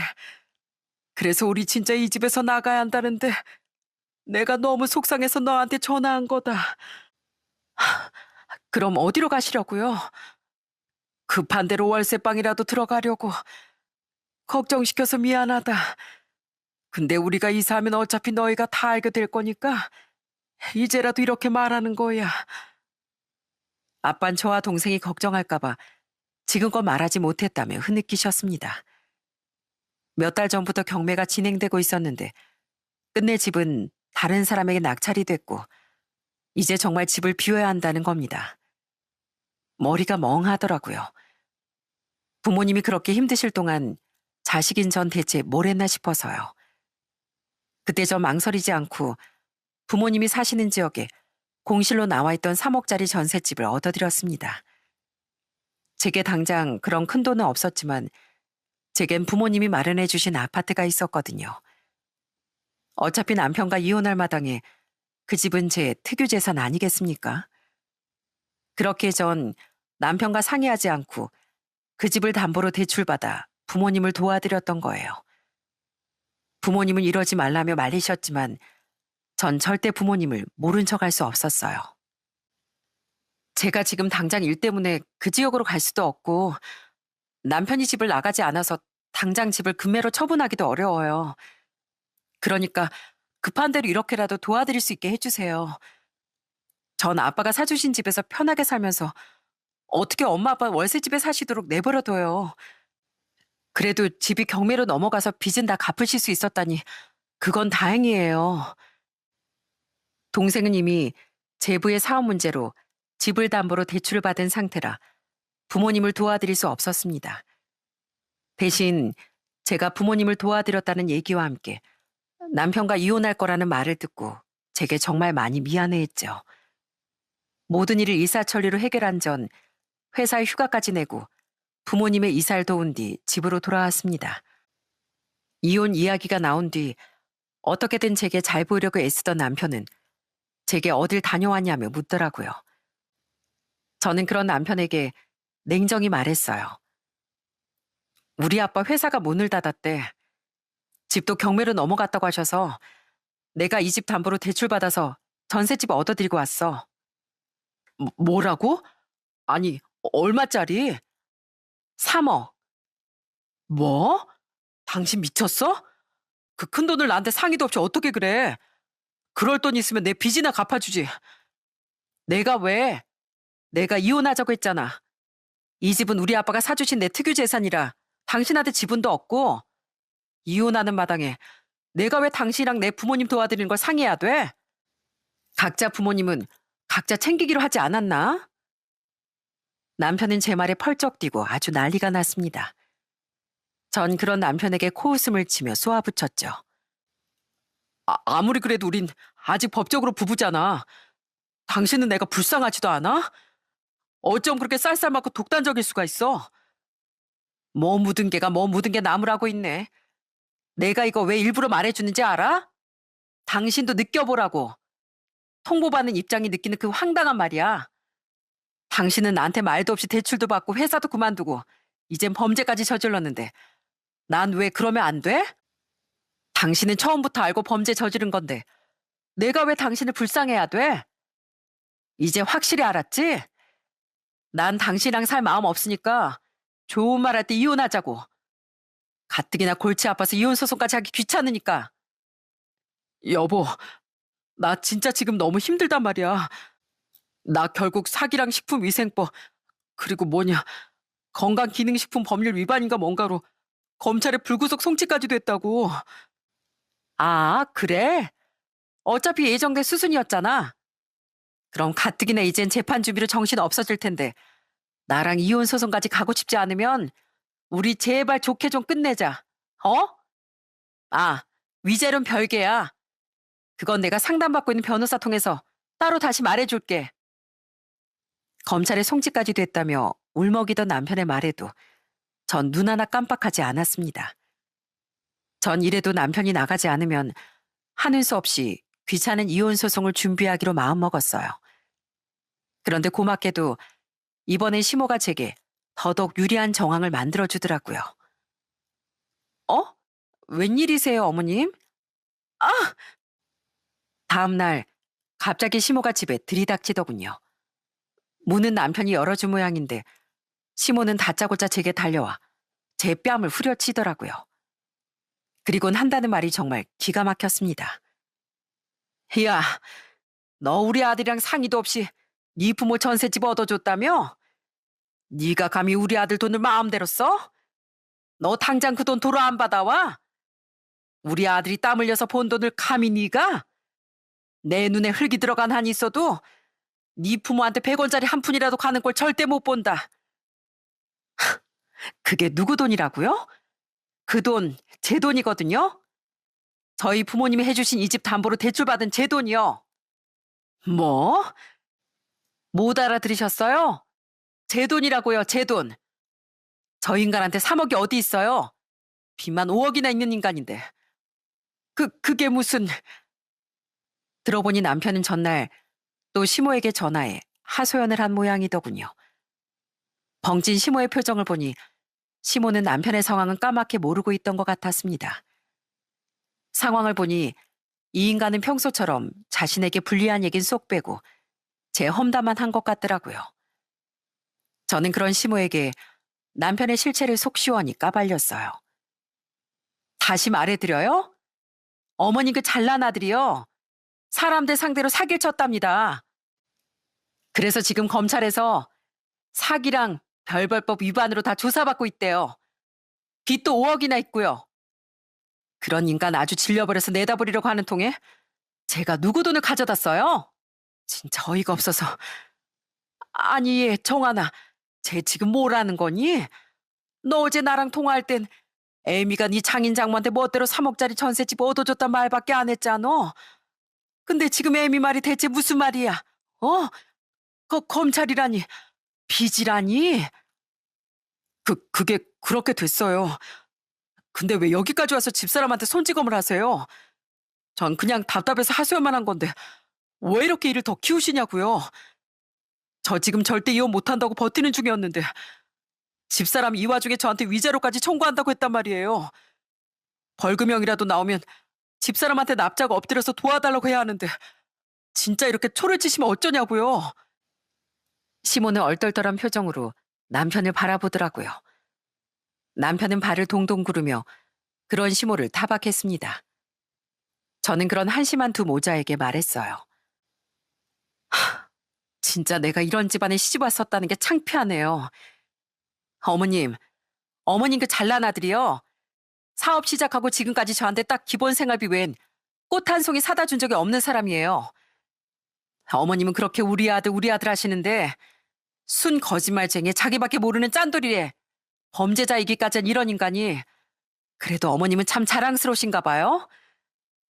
그래서 우리 진짜 이 집에서 나가야 한다는데 내가 너무 속상해서 너한테 전화한 거다. 그럼 어디로 가시려고요? 급한 대로 월세방이라도 들어가려고. 걱정시켜서 미안하다. 근데 우리가 이사하면 어차피 너희가 다 알게 될 거니까 이제라도 이렇게 말하는 거야. 아빤 저와 동생이 걱정할까봐 지금껏 말하지 못했다며 흐느끼셨습니다. 몇 달 전부터 경매가 진행되고 있었는데 끝내 집은 다른 사람에게 낙찰이 됐고 이제 정말 집을 비워야 한다는 겁니다. 머리가 멍하더라고요. 부모님이 그렇게 힘드실 동안 자식인 전 대체 뭘 했나 싶어서요. 그때 저 망설이지 않고 부모님이 사시는 지역에 공실로 나와 있던 3억짜리 전셋집을 얻어들였습니다. 제게 당장 그런 큰 돈은 없었지만 제겐 부모님이 마련해 주신 아파트가 있었거든요. 어차피 남편과 이혼할 마당에 그 집은 제 특유 재산 아니겠습니까? 그렇게 전 남편과 상의하지 않고 그 집을 담보로 대출받아 부모님을 도와드렸던 거예요. 부모님은 이러지 말라며 말리셨지만 전 절대 부모님을 모른 척할 수 없었어요. 제가 지금 당장 일 때문에 그 지역으로 갈 수도 없고 남편이 집을 나가지 않아서 당장 집을 금매로 처분하기도 어려워요. 그러니까 급한 대로 이렇게라도 도와드릴 수 있게 해주세요. 전 아빠가 사주신 집에서 편하게 살면서 어떻게 엄마 아빠 월세집에 사시도록 내버려둬요. 그래도 집이 경매로 넘어가서 빚은 다 갚으실 수 있었다니 그건 다행이에요. 동생은 이미 제부의 사업 문제로 집을 담보로 대출을 받은 상태라 부모님을 도와드릴 수 없었습니다. 대신 제가 부모님을 도와드렸다는 얘기와 함께 남편과 이혼할 거라는 말을 듣고 제게 정말 많이 미안해했죠. 모든 일을 일사천리로 해결한 전 회사에 휴가까지 내고 부모님의 이사를 도운 뒤 집으로 돌아왔습니다. 이혼 이야기가 나온 뒤 어떻게든 제게 잘 보이려고 애쓰던 남편은 제게 어딜 다녀왔냐며 묻더라고요. 저는 그런 남편에게 냉정히 말했어요. 우리 아빠 회사가 문을 닫았대. 집도 경매로 넘어갔다고 하셔서 내가 이 집 담보로 대출받아서 전셋집 얻어들이고 왔어. 뭐라고? 아니, 얼마짜리? 3억. 뭐? 당신 미쳤어? 그 큰 돈을 나한테 상의도 없이 어떻게 그래? 그럴 돈 있으면 내 빚이나 갚아주지. 내가 왜? 내가 이혼하자고 했잖아. 이 집은 우리 아빠가 사주신 내 특유 재산이라 당신한테 지분도 없고 이혼하는 마당에 내가 왜 당신이랑 내 부모님 도와드리는 걸 상의해야 돼? 각자 부모님은 각자 챙기기로 하지 않았나? 남편은 제 말에 펄쩍 뛰고 아주 난리가 났습니다. 전 그런 남편에게 코웃음을 치며 쏘아붙였죠. 아무리 그래도 우린 아직 법적으로 부부잖아. 당신은 내가 불쌍하지도 않아? 어쩜 그렇게 쌀쌀맞고 독단적일 수가 있어? 뭐 묻은 개가 뭐 묻은 개 나무라고 있네. 내가 이거 왜 일부러 말해주는지 알아? 당신도 느껴보라고. 통보받는 입장이 느끼는 그 황당한 말이야. 당신은 나한테 말도 없이 대출도 받고 회사도 그만두고 이젠 범죄까지 저질렀는데 난 왜 그러면 안 돼? 당신은 처음부터 알고 범죄 저지른 건데 내가 왜 당신을 불쌍해야 돼? 이제 확실히 알았지? 난 당신이랑 살 마음 없으니까 좋은 말 할 때 이혼하자고. 가뜩이나 골치 아파서 이혼 소송까지 하기 귀찮으니까. 여보, 나 진짜 지금 너무 힘들단 말이야. 나 결국 사기랑 식품위생법 그리고 건강기능식품 법률 위반인가 뭔가로 검찰에 불구속 송치까지 됐다고. 아, 그래? 어차피 예정된 수순이었잖아. 그럼 가뜩이나 이젠 재판 준비로 정신 없어질 텐데 나랑 이혼 소송까지 가고 싶지 않으면 우리 제발 좋게 좀 끝내자. 어? 아, 위자료는 별개야. 그건 내가 상담받고 있는 변호사 통해서 따로 다시 말해줄게. 검찰에 송치까지 됐다며 울먹이던 남편의 말에도 전 눈 하나 깜빡하지 않았습니다. 전 이래도 남편이 나가지 않으면 하는 수 없이 귀찮은 이혼 소송을 준비하기로 마음먹었어요. 그런데 고맙게도 이번엔 시모가 제게 더더욱 유리한 정황을 만들어주더라고요. 어? 웬일이세요, 어머님? 아! 다음 날 갑자기 시모가 집에 들이닥치더군요. 문은 남편이 열어준 모양인데 시모는 다짜고짜 제게 달려와 제 뺨을 후려치더라고요. 그리곤 한다는 말이 정말 기가 막혔습니다. 야, 너 우리 아들이랑 상의도 없이 네 부모 전셋집 얻어줬다며? 네가 감히 우리 아들 돈을 마음대로 써? 너 당장 그 돈 도로 안 받아와? 우리 아들이 땀 흘려서 번 돈을 감히 네가? 내 눈에 흙이 들어간 한이 있어도 네 부모한테 100원짜리 한 푼이라도 가는 꼴 절대 못 본다. 그게 누구 돈이라고요? 그 돈, 제 돈이거든요? 저희 부모님이 해주신 이 집 담보로 대출받은 제 돈이요. 뭐? 못 알아들으셨어요? 제 돈이라고요, 제 돈. 저 인간한테 3억이 어디 있어요? 빚만 5억이나 있는 인간인데. 그게 무슨... 들어보니 남편은 전날 또 시모에게 전화해 하소연을 한 모양이더군요. 벙찐 시모의 표정을 보니 시모는 남편의 상황은 까맣게 모르고 있던 것 같았습니다. 상황을 보니 이 인간은 평소처럼 자신에게 불리한 얘긴 쏙 빼고 제 험담만 한 것 같더라고요. 저는 그런 시모에게 남편의 실체를 속 시원히 까발렸어요. 다시 말해드려요? 어머니 그 잘난 아들이요. 사람들 상대로 사기를 쳤답니다. 그래서 지금 검찰에서 사기랑 별벌법 위반으로 다 조사받고 있대요. 빚도 5억이나 있고요. 그런 인간 아주 질려버려서 내다버리려고 하는 통에 제가 누구 돈을 가져다 써요? 진짜 어이가 없어서. 아니, 정하나, 쟤 지금 뭐라는 거니? 너 어제 나랑 통화할 땐 애미가 네 장인 장모한테 멋대로 3억짜리 전셋집 얻어줬단 말밖에 안 했잖아. 근데 지금 애미 말이 대체 무슨 말이야? 어? 검찰이라니, 빚이라니? 그게 그렇게 됐어요. 근데 왜 여기까지 와서 집사람한테 손찌검을 하세요? 전 그냥 답답해서 하소연만 한 건데 왜 이렇게 일을 더 키우시냐고요. 저 지금 절대 이혼 못한다고 버티는 중이었는데 집사람이 이 와중에 저한테 위자료까지 청구한다고 했단 말이에요. 벌금형이라도 나오면 집사람한테 납작 엎드려서 도와달라고 해야 하는데 진짜 이렇게 초를 치시면 어쩌냐고요. 시모는 얼떨떨한 표정으로 남편을 바라보더라고요. 남편은 발을 동동 구르며 그런 시모를 타박했습니다. 저는 그런 한심한 두 모자에게 말했어요. 진짜 내가 이런 집안에 시집 왔었다는 게 창피하네요. 어머님 그 잘난 아들이요. 사업 시작하고 지금까지 저한테 딱 기본 생활비 외엔 꽃 한 송이 사다 준 적이 없는 사람이에요. 어머님은 그렇게 우리 아들 하시는데 순 거짓말쟁이에 자기밖에 모르는 짠돌이래. 범죄자이기까지는 이런 인간이. 그래도 어머님은 참 자랑스러우신가 봐요.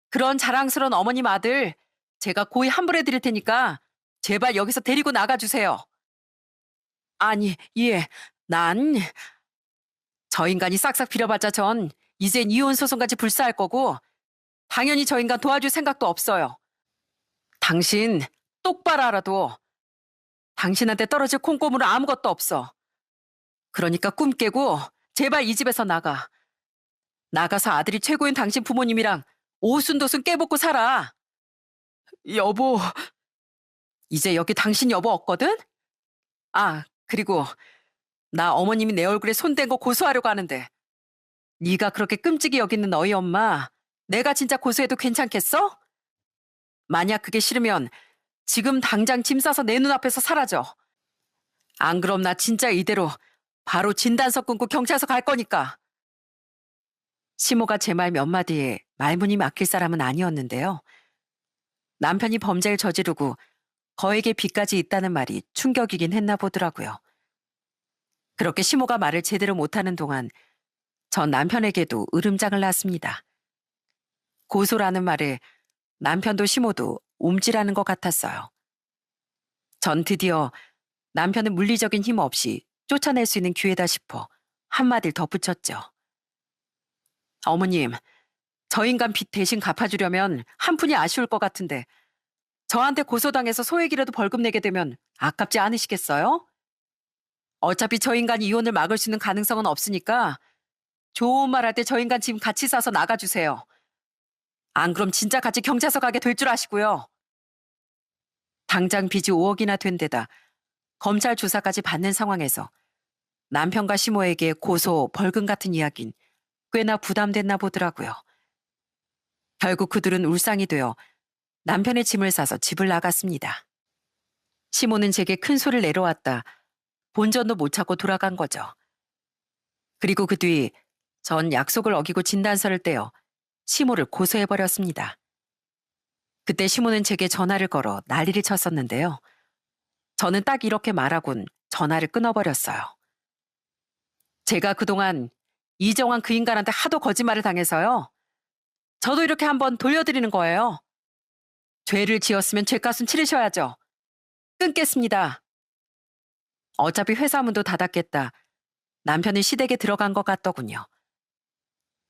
그런 자랑스러운 어머님 아들 제가 고이 환불해 드릴 테니까 제발 여기서 데리고 나가주세요. 아니, 예, 저 인간이 싹싹 빌어봤자 전 이젠 이혼 소송까지 불사할 거고 당연히 저 인간 도와줄 생각도 없어요. 당신 똑바로 알아도 당신한테 떨어질 콩고물은 아무것도 없어. 그러니까 꿈 깨고 제발 이 집에서 나가. 나가서 아들이 최고인 당신 부모님이랑 오순도순 깨볶고 살아. 여보. 이제 여기 당신 여보 없거든? 아, 그리고 나 어머님이 내 얼굴에 손댄 거 고소하려고 하는데 네가 그렇게 끔찍이 여기는 너희 엄마 내가 진짜 고소해도 괜찮겠어? 만약 그게 싫으면 지금 당장 짐 싸서 내 눈앞에서 사라져. 안 그럼 나 진짜 이대로 바로 진단서 끊고 경찰서 갈 거니까. 시모가 제 말 몇 마디에 말문이 막힐 사람은 아니었는데요. 남편이 범죄를 저지르고 거액의 빚까지 있다는 말이 충격이긴 했나 보더라고요. 그렇게 시모가 말을 제대로 못하는 동안 전 남편에게도 으름장을 놨습니다. 고소라는 말에 남편도 시모도 옴찔하는 것 같았어요. 전 드디어 남편은 물리적인 힘 없이 쫓아낼 수 있는 기회다 싶어 한마디를 덧붙였죠. 어머님, 저 인간 빚 대신 갚아주려면 한 푼이 아쉬울 것 같은데 저한테 고소당해서 소액이라도 벌금 내게 되면 아깝지 않으시겠어요? 어차피 저 인간이 이혼을 막을 수 있는 가능성은 없으니까 좋은 말 할 때 저 인간 지금 같이 싸서 나가주세요. 안 그럼 진짜 같이 경찰서 가게 될 줄 아시고요. 당장 빚이 5억이나 된 데다 검찰 조사까지 받는 상황에서 남편과 시모에게 고소, 벌금 같은 이야긴 꽤나 부담됐나 보더라고요. 결국 그들은 울상이 되어 남편의 짐을 싸서 집을 나갔습니다. 시모는 제게 큰 소리를 내려왔다 본전도 못 찾고 돌아간 거죠. 그리고 그 뒤 전 약속을 어기고 진단서를 떼어 시모를 고소해버렸습니다. 그때 시모는 제게 전화를 걸어 난리를 쳤었는데요. 저는 딱 이렇게 말하곤 전화를 끊어버렸어요. 제가 그동안 이정환 그 인간한테 하도 거짓말을 당해서요. 저도 이렇게 한번 돌려드리는 거예요. 죄를 지었으면 죄값은 치르셔야죠. 끊겠습니다. 어차피 회사 문도 닫았겠다. 남편은 시댁에 들어간 것 같더군요.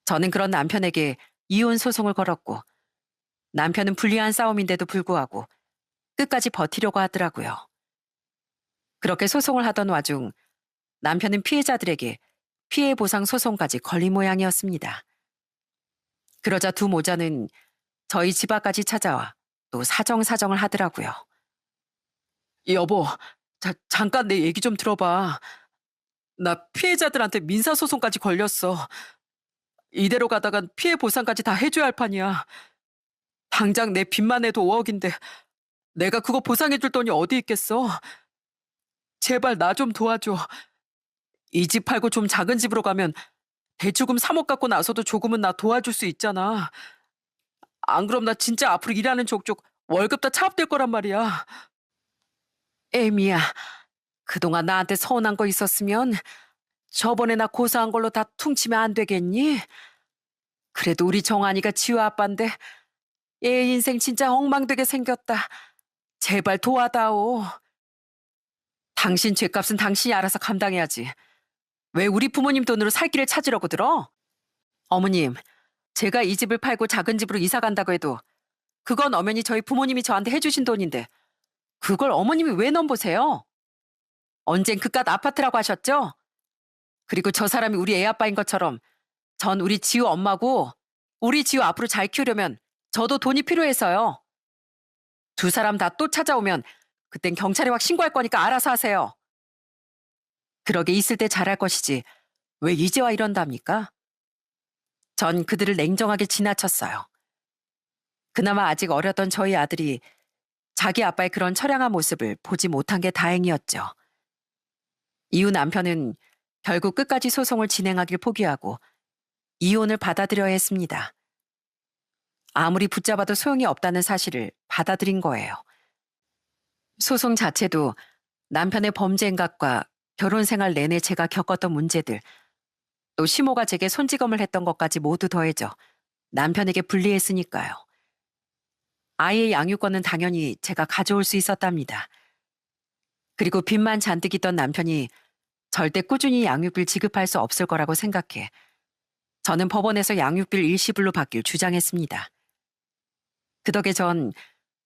저는 그런 남편에게 이혼 소송을 걸었고 남편은 불리한 싸움인데도 불구하고 끝까지 버티려고 하더라고요. 그렇게 소송을 하던 와중 남편은 피해자들에게 피해 보상 소송까지 걸린 모양이었습니다. 그러자 두 모자는 저희 집 앞까지 찾아와 또 사정사정을 하더라고요. 여보, 잠깐 내 얘기 좀 들어봐. 나 피해자들한테 민사소송까지 걸렸어. 이대로 가다간 피해 보상까지 다 해줘야 할 판이야. 당장 내 빚만 해도 5억인데 내가 그거 보상해줄 돈이 어디 있겠어. 제발 나 좀 도와줘. 이 집 팔고 좀 작은 집으로 가면 대출금 3억 갖고 나서도 조금은 나 도와줄 수 있잖아. 안 그럼 나 진짜 앞으로 일하는 족족 월급 다 차압될 거란 말이야. 에미야, 그동안 나한테 서운한 거 있었으면 저번에 나 고소한 걸로 다 퉁치면 안 되겠니? 그래도 우리 정한이가 지우 아빠인데 얘 인생 진짜 엉망되게 생겼다. 제발 도와다오. 당신 죗값은 당신이 알아서 감당해야지. 왜 우리 부모님 돈으로 살 길을 찾으려고 들어? 어머님, 제가 이 집을 팔고 작은 집으로 이사 간다고 해도 그건 엄연히 저희 부모님이 저한테 해주신 돈인데 그걸 어머님이 왜 넘보세요? 언젠 그깟 아파트라고 하셨죠? 그리고 저 사람이 우리 애 아빠인 것처럼 전 우리 지우 엄마고 우리 지우 앞으로 잘 키우려면 저도 돈이 필요해서요. 두 사람 다 또 찾아오면 그땐 경찰에 확 신고할 거니까 알아서 하세요. 그러게 있을 때 잘할 것이지 왜 이제 와 이런답니까? 전 그들을 냉정하게 지나쳤어요. 그나마 아직 어렸던 저희 아들이 자기 아빠의 그런 처량한 모습을 보지 못한 게 다행이었죠. 이후 남편은 결국 끝까지 소송을 진행하길 포기하고 이혼을 받아들여야 했습니다. 아무리 붙잡아도 소용이 없다는 사실을 받아들인 거예요. 소송 자체도 남편의 범죄 행각과 결혼 생활 내내 제가 겪었던 문제들, 또 시모가 제게 손찌검을 했던 것까지 모두 더해져 남편에게 불리했으니까요. 아이의 양육권은 당연히 제가 가져올 수 있었답니다. 그리고 빚만 잔뜩 있던 남편이 절대 꾸준히 양육비를 지급할 수 없을 거라고 생각해 저는 법원에서 양육비를 일시불로 받길 주장했습니다. 그 덕에 전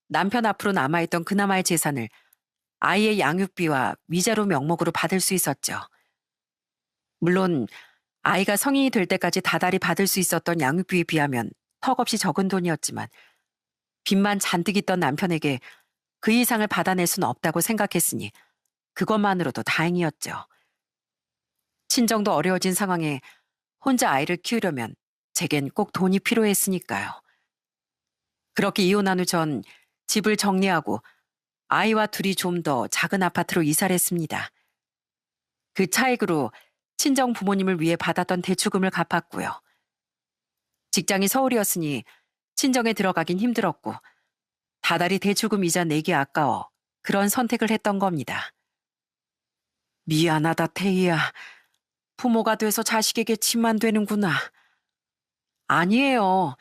남편 앞으로 남아있던 그나마의 재산을 아이의 양육비와 위자료 명목으로 받을 수 있었죠. 물론 아이가 성인이 될 때까지 다달이 받을 수 있었던 양육비에 비하면 턱없이 적은 돈이었지만 빚만 잔뜩 있던 남편에게 그 이상을 받아낼 수는 없다고 생각했으니 그것만으로도 다행이었죠. 친정도 어려워진 상황에 혼자 아이를 키우려면 제겐 꼭 돈이 필요했으니까요. 그렇게 이혼한 후 전 집을 정리하고 아이와 둘이 좀 더 작은 아파트로 이사를 했습니다. 그 차익으로 친정 부모님을 위해 받았던 대출금을 갚았고요. 직장이 서울이었으니 친정에 들어가긴 힘들었고 다달이 대출금 이자 내기 아까워 그런 선택을 했던 겁니다. 미안하다, 태희야. 부모가 돼서 자식에게 짐만 되는구나. 아니에요.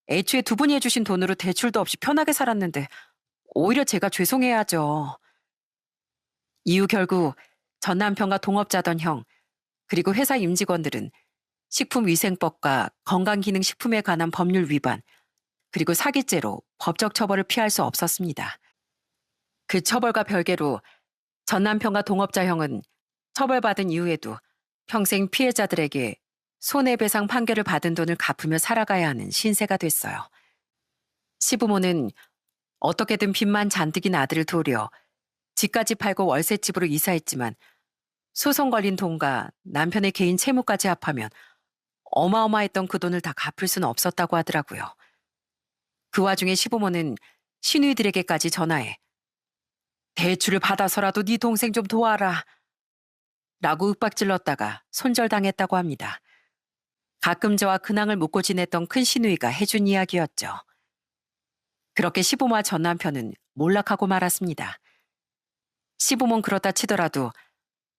애초에 두 분이 해주신 돈으로 대출도 없이 편하게 살았는데 오히려 제가 죄송해야죠. 이후 결국 전 남편과 동업자던 형, 그리고 회사 임직원들은 식품위생법과 건강기능식품에 관한 법률 위반, 그리고 사기죄로 법적 처벌을 피할 수 없었습니다. 그 처벌과 별개로 전 남편과 동업자 형은 처벌받은 이후에도 평생 피해자들에게 손해배상 판결을 받은 돈을 갚으며 살아가야 하는 신세가 됐어요. 시부모는 어떻게든 빚만 잔뜩인 아들을 도우려 집까지 팔고 월세집으로 이사했지만 소송 걸린 돈과 남편의 개인 채무까지 합하면 어마어마했던 그 돈을 다 갚을 수는 없었다고 하더라고요. 그 와중에 시부모는 시누이들에게까지 전화해 대출을 받아서라도 네 동생 좀 도와라 라고 윽박질렀다가 손절당했다고 합니다. 가끔 저와 근황을 묻고 지냈던 큰 시누이가 해준 이야기였죠. 그렇게 시부모와 전 남편은 몰락하고 말았습니다. 시부모는 그렇다 치더라도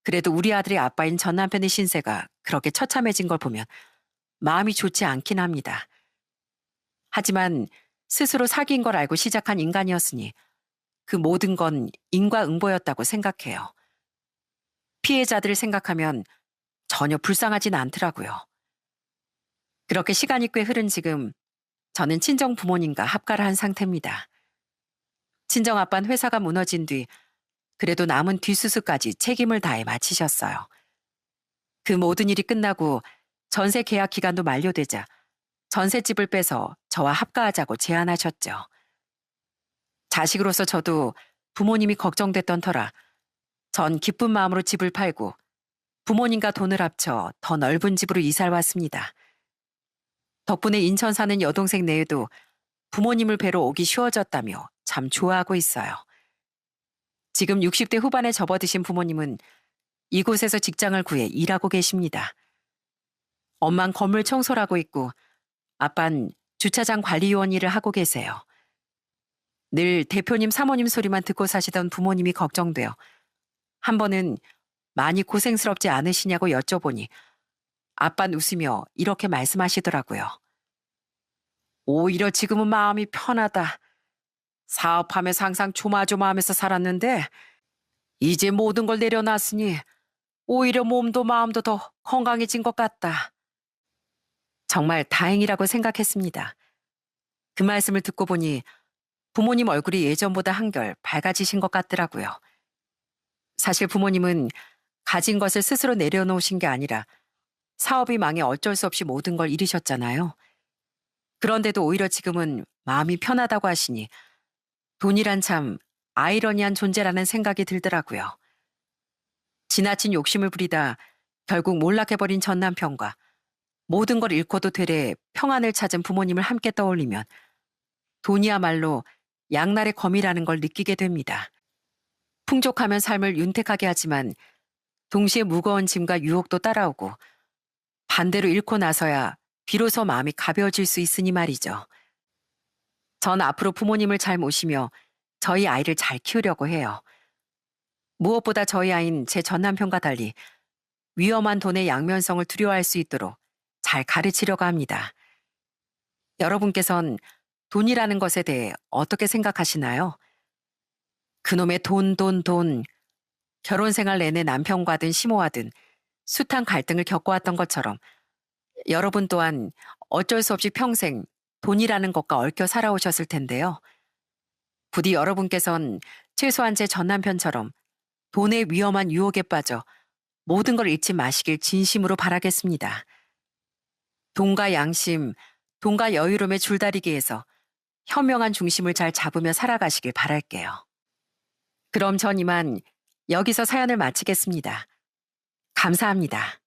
그래도 우리 아들의 아빠인 전 남편의 신세가 그렇게 처참해진 걸 보면 마음이 좋지 않긴 합니다. 하지만 스스로 사기인 걸 알고 시작한 인간이었으니 그 모든 건 인과응보였다고 생각해요. 피해자들을 생각하면 전혀 불쌍하진 않더라고요. 그렇게 시간이 꽤 흐른 지금 저는 친정 부모님과 합가를 한 상태입니다. 친정 아빠는 회사가 무너진 뒤 그래도 남은 뒷수습까지 책임을 다해 마치셨어요. 그 모든 일이 끝나고 전세 계약 기간도 만료되자 전셋집을 빼서 저와 합가하자고 제안하셨죠. 자식으로서 저도 부모님이 걱정됐던 터라 전 기쁜 마음으로 집을 팔고 부모님과 돈을 합쳐 더 넓은 집으로 이사를 왔습니다. 덕분에 인천 사는 여동생 내에도 부모님을 뵈러 오기 쉬워졌다며 참 좋아하고 있어요. 지금 60대 후반에 접어드신 부모님은 이곳에서 직장을 구해 일하고 계십니다. 엄만 건물 청소를 하고 있고 아빤 주차장 관리요원 일을 하고 계세요. 늘 대표님 사모님 소리만 듣고 사시던 부모님이 걱정되어 한 번은 많이 고생스럽지 않으시냐고 여쭤보니 아빤 웃으며 이렇게 말씀하시더라고요. 오히려 지금은 마음이 편하다. 사업하면서 항상 조마조마하면서 살았는데 이제 모든 걸 내려놨으니 오히려 몸도 마음도 더 건강해진 것 같다. 정말 다행이라고 생각했습니다. 그 말씀을 듣고 보니 부모님 얼굴이 예전보다 한결 밝아지신 것 같더라고요. 사실 부모님은 가진 것을 스스로 내려놓으신 게 아니라 사업이 망해 어쩔 수 없이 모든 걸 잃으셨잖아요. 그런데도 오히려 지금은 마음이 편하다고 하시니 돈이란 참 아이러니한 존재라는 생각이 들더라고요. 지나친 욕심을 부리다 결국 몰락해버린 전 남편과 모든 걸 잃고도 되레 평안을 찾은 부모님을 함께 떠올리면 돈이야말로 양날의 검이라는 걸 느끼게 됩니다. 풍족하면 삶을 윤택하게 하지만 동시에 무거운 짐과 유혹도 따라오고 반대로 잃고 나서야 비로소 마음이 가벼워질 수 있으니 말이죠. 전 앞으로 부모님을 잘 모시며 저희 아이를 잘 키우려고 해요. 무엇보다 저희 아이는 제 전 남편과 달리 위험한 돈의 양면성을 두려워할 수 있도록 잘 가르치려고 합니다. 여러분께선 돈이라는 것에 대해 어떻게 생각하시나요? 그놈의 돈. 결혼 생활 내내 남편과든 시모와든 숱한 갈등을 겪어왔던 것처럼 여러분 또한 어쩔 수 없이 평생 돈이라는 것과 얽혀 살아오셨을 텐데요. 부디 여러분께선 최소한 제 전 남편처럼 돈의 위험한 유혹에 빠져 모든 걸 잃지 마시길 진심으로 바라겠습니다. 돈과 양심, 돈과 여유로움의 줄다리기에서 현명한 중심을 잘 잡으며 살아가시길 바랄게요. 그럼 전 이만 여기서 사연을 마치겠습니다. 감사합니다.